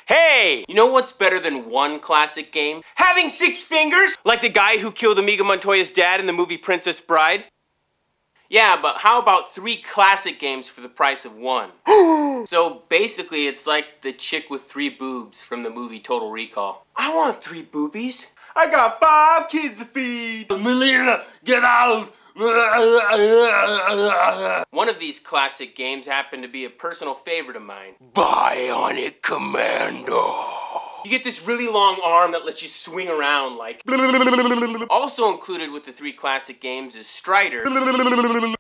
Hey! You know what's better than one classic game? Having 6 fingers? Like the guy who killed Amiga Montoya's dad in the movie Princess Bride? Yeah, but how about 3 classic games for the price of 1? So basically it's like the chick with 3 boobs from the movie Total Recall. I want 3 boobies. I got 5 kids to feed. Melina, get out! One of these classic games happened to be a personal favorite of mine. Bionic Commando. You get this really long arm that lets you swing around like... Also included with the 3 classic games is Strider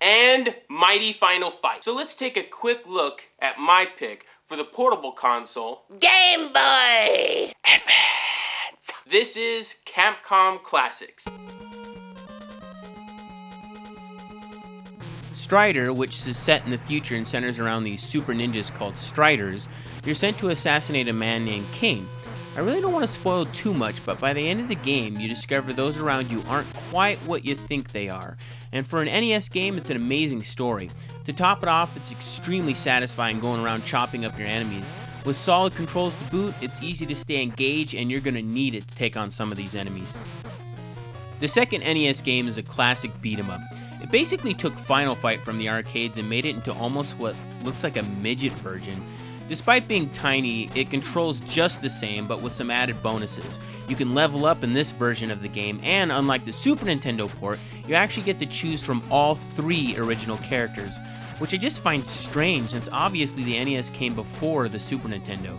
and Mighty Final Fight. So let's take a quick look at my pick for the portable console, Game Boy Advance. This is Capcom Classics. Strider, which is set in the future and centers around these super ninjas called Striders, you're sent to assassinate a man named Kane. I really don't want to spoil too much, but by the end of the game, you discover those around you aren't quite what you think they are. And for an NES game, it's an amazing story. To top it off, it's extremely satisfying going around chopping up your enemies. With solid controls to boot, it's easy to stay engaged, and you're going to need it to take on some of these enemies. The second NES game is a classic beat-em-up. It basically took Final Fight from the arcades and made it into almost what looks like a midget version. Despite being tiny, it controls just the same, but with some added bonuses. You can level up in this version of the game, and unlike the Super Nintendo port, you actually get to choose from all 3 original characters, which I just find strange since obviously the NES came before the Super Nintendo.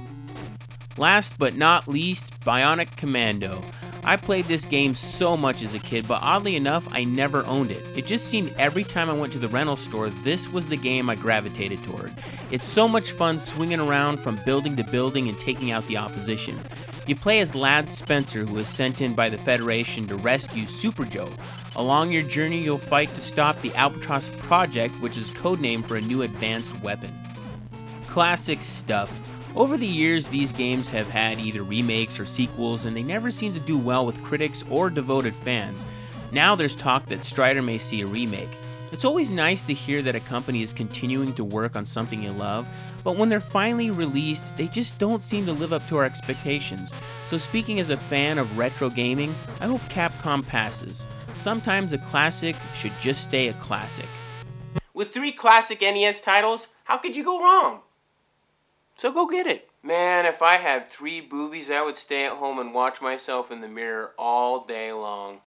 Last but not least, Bionic Commando. I played this game so much as a kid, but oddly enough, I never owned it. It just seemed every time I went to the rental store, this was the game I gravitated toward. It's so much fun swinging around from building to building and taking out the opposition. You play as Lad Spencer, who is sent in by the Federation to rescue Super Joe. Along your journey, you'll fight to stop the Albatross Project, which is codename for a new advanced weapon. Classic stuff. Over the years, these games have had either remakes or sequels, and they never seem to do well with critics or devoted fans. Now there's talk that Strider may see a remake. It's always nice to hear that a company is continuing to work on something you love, but when they're finally released, they just don't seem to live up to our expectations. So speaking as a fan of retro gaming, I hope Capcom passes. Sometimes a classic should just stay a classic. With 3 classic NES titles, how could you go wrong? So go get it. Man, if I had 3 boobies, I would stay at home and watch myself in the mirror all day long.